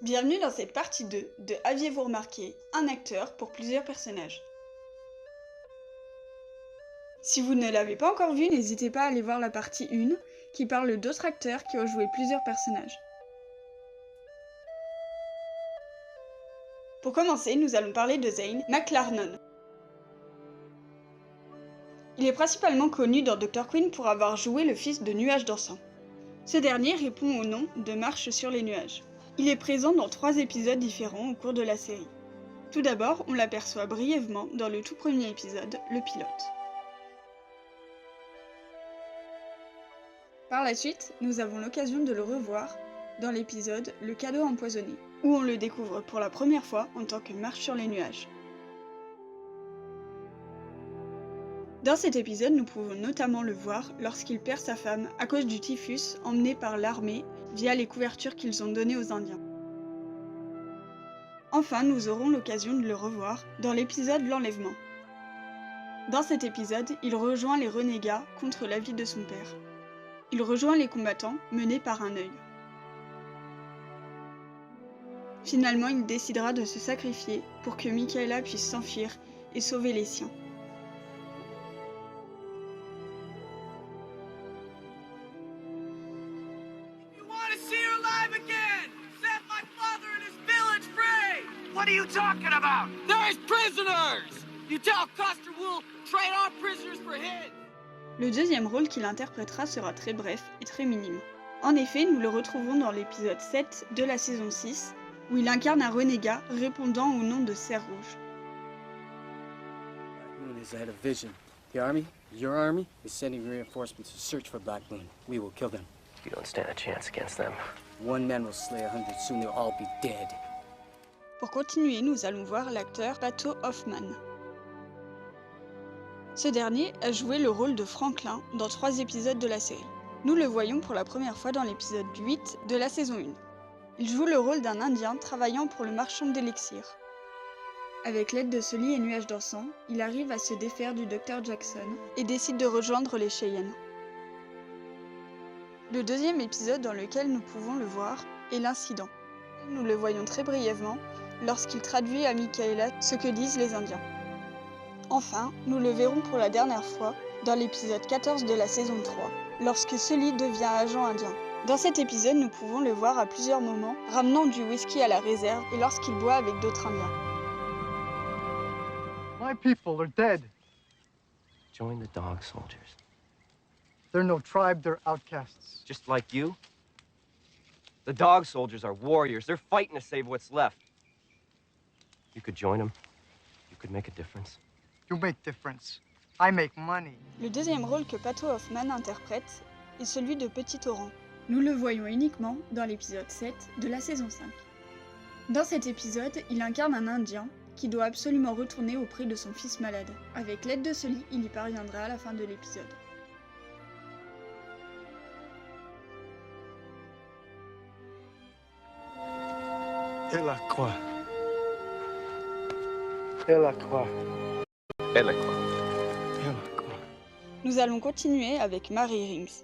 Bienvenue dans cette partie 2 de Aviez-vous remarqué, un acteur pour plusieurs personnages. Si vous ne l'avez pas encore vu, n'hésitez pas à aller voir la partie 1 qui parle d'autres acteurs qui ont joué plusieurs personnages. Pour commencer, nous allons parler de Zane McLarnon. Il est principalement connu dans Dr. Quinn pour avoir joué le fils de Nuage Dansant. Ce dernier répond au nom de Marche sur les nuages. Il est présent dans 3 épisodes différents au cours de la série. Tout d'abord, on l'aperçoit brièvement dans le tout premier épisode, le pilote. Par la suite, nous avons l'occasion de le revoir dans l'épisode Le cadeau empoisonné, où on le découvre pour la première fois en tant que Marche sur les nuages. Dans cet épisode, nous pouvons notamment le voir lorsqu'il perd sa femme à cause du typhus emmené par l'armée via les couvertures qu'ils ont données aux Indiens. Enfin, nous aurons l'occasion de le revoir dans l'épisode L'enlèvement. Dans cet épisode, il rejoint les renégats contre l'avis de son père. Il rejoint les combattants menés par un œil. Finalement, il décidera de se sacrifier pour que Michaela puisse s'enfuir et sauver les siens. What are you talking about? There's prisoners! You tell Custer we'll trade our prisoners for his! Le deuxième rôle qu'il interprétera sera très bref et très minime. En effet, nous le retrouvons dans l'épisode 7 de la saison 6, où il incarne un renégat répondant au nom de Cerf Rouge. Black Moon is ahead of Vision. The army, your army, is sending reinforcements to search for Black Moon. We will kill them. You don't stand a chance against them. One man will slay 100, soon they'll all be dead. Pour continuer, nous allons voir l'acteur Pato Hoffman. Ce dernier a joué le rôle de Franklin dans 3 épisodes de la série. Nous le voyons pour la première fois dans l'épisode 8 de la saison 1. Il joue le rôle d'un Indien travaillant pour le marchand d'élixir. Avec l'aide de Sully et Nuage Dansant, il arrive à se défaire du Dr. Jackson et décide de rejoindre les Cheyennes. Le deuxième épisode dans lequel nous pouvons le voir est l'incident. Nous le voyons très brièvement lorsqu'il traduit à Michaela ce que disent les Indiens. Enfin, nous le verrons pour la dernière fois dans l'épisode 14 de la saison 3, lorsque Sully devient agent indien. Dans cet épisode, nous pouvons le voir à plusieurs moments, ramenant du whisky à la réserve et lorsqu'il boit avec d'autres Indiens. My people are dead. Join the dog soldiers. They're no tribe, they're outcasts. Just like you. The dog soldiers are warriors. They're fighting to save what's left. You could join them. You could make a difference. You make difference. I make money. Le deuxième rôle que Pato Hoffman interprète est celui de Petit Torrent. Nous le voyons uniquement dans l'épisode 7 de la saison 5. Dans cet épisode, il incarne un Indien qui doit absolument retourner auprès de son fils malade. Avec l'aide de Sully, il y parviendra à la fin de l'épisode. Et la croix. Et la croix. Et la croix. Et la croix. Nous allons continuer avec Mary Rings.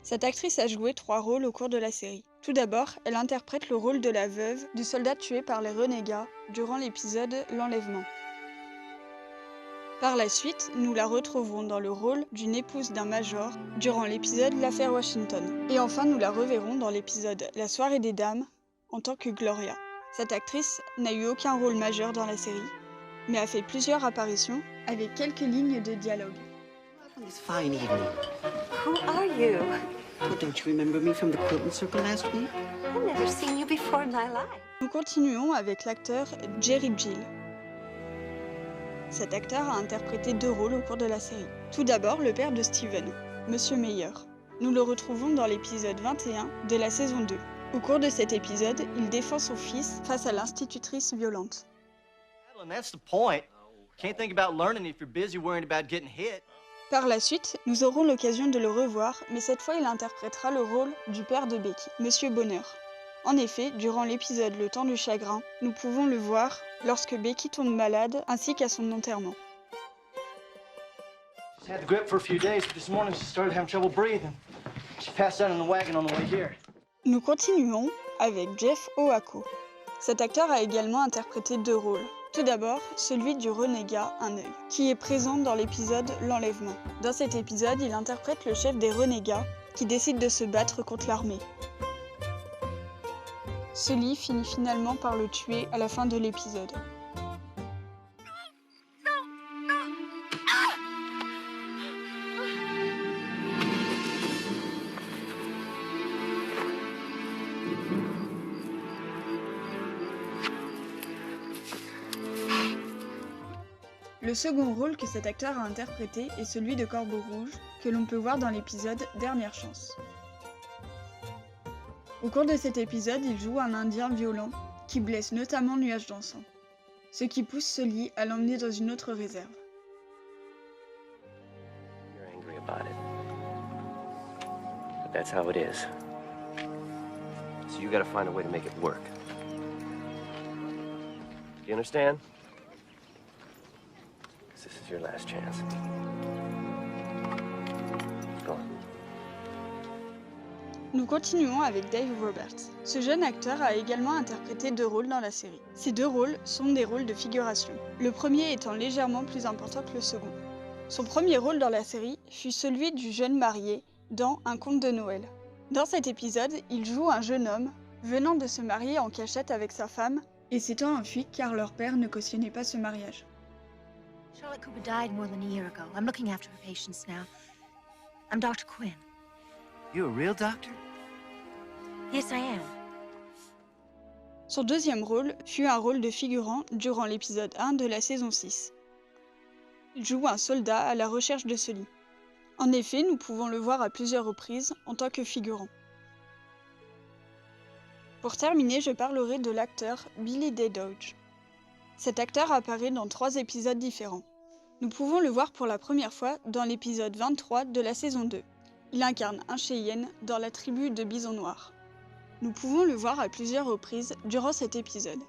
Cette actrice a joué 3 rôles au cours de la série. Tout d'abord, elle interprète le rôle de la veuve du soldat tué par les renégats durant l'épisode L'enlèvement. Par la suite, nous la retrouvons dans le rôle d'une épouse d'un major durant l'épisode L'affaire Washington. Et enfin, nous la reverrons dans l'épisode La soirée des dames en tant que Gloria. Cette actrice n'a eu aucun rôle majeur dans la série, mais a fait plusieurs apparitions avec quelques lignes de dialogue. On this fine evening. Who are you? Oh, don't you remember me from the quilting circle last week? I've never seen you before in my life. Nous continuons avec l'acteur Jerry Gill. Cet acteur a interprété 2 rôles au cours de la série. Tout d'abord, le père de Steven, Monsieur Meyer. Nous le retrouvons dans l'épisode 21 de la saison 2. Au cours de cet épisode, il défend son fils face à l'institutrice violente. That's the point. Can't think about learning if you're busy worrying about getting hit. Par la suite, nous aurons l'occasion de le revoir, mais cette fois il interprétera le rôle du père de Becky, Monsieur Bonheur. En effet, durant l'épisode Le temps du chagrin, nous pouvons le voir lorsque Becky tombe malade ainsi qu'à son enterrement. She's had the grip for a few days, but this morning she started having trouble breathing. She passed out in the wagon on the way here. Nous continuons avec Jeff Oako. Cet acteur a également interprété 2 rôles. Tout d'abord, celui du renégat Un œil, qui est présent dans l'épisode L'Enlèvement. Dans cet épisode, il interprète le chef des renégats qui décide de se battre contre l'armée. Sully finit finalement par le tuer à la fin de l'épisode. Le second rôle que cet acteur a interprété est celui de Corbeau Rouge, que l'on peut voir dans l'épisode Dernière Chance. Au cours de cet épisode, il joue un Indien violent qui blesse notamment Nuage Dansant, ce qui pousse Sully à l'emmener dans une autre réserve. You're angry about it. But that's how it is. So you gotta find a way to make it work. You understand? This is your last chance. Go on. Nous continuons avec Dave Roberts. Ce jeune acteur a également interprété 2 rôles dans la série. Ces 2 rôles sont des rôles de figuration, le premier étant légèrement plus important que le second. Son premier rôle dans la série fut celui du jeune marié dans Un conte de Noël. Dans cet épisode, il joue un jeune homme venant de se marier en cachette avec sa femme et s'étant enfui car leur père ne cautionnait pas ce mariage. Charlotte Cooper died more than a year ago. I'm looking after her patients now. I'm Dr. Quinn. You a real doctor? Yes, I am. Son deuxième rôle fut un rôle de figurant durant l'épisode 1 de la saison 6. Il joue un soldat à la recherche de Sully. En effet, nous pouvons le voir à plusieurs reprises en tant que figurant. Pour terminer, je parlerai de l'acteur Billy Day Dodge. Cet acteur apparaît dans 3 épisodes différents. Nous pouvons le voir pour la première fois dans l'épisode 23 de la saison 2. Il incarne un Cheyenne dans la tribu de Bison Noir. Nous pouvons le voir à plusieurs reprises durant cet épisode.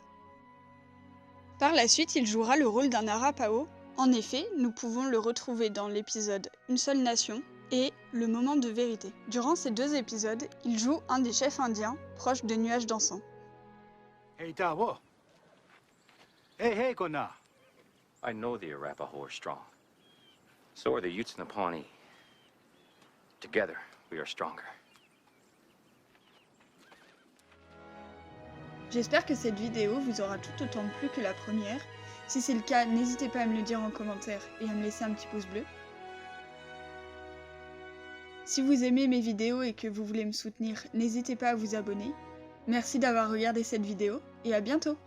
Par la suite, il jouera le rôle d'un Arapaho. En effet, nous pouvons le retrouver dans l'épisode Une seule nation et Le moment de vérité. Durant ces 2 épisodes, il joue un des chefs indiens proches de Nuage Dansant. Hey, Dawo. Hey, Kona. I know the Arapaho are strong. So are the Utes and the Pawnee. Together, we are stronger. J'espère que cette vidéo vous aura tout autant plu que la première. Si c'est le cas, n'hésitez pas à me le dire en commentaire et à me laisser un petit pouce bleu. Si vous aimez mes vidéos et que vous voulez me soutenir, n'hésitez pas à vous abonner. Merci d'avoir regardé cette vidéo et à bientôt!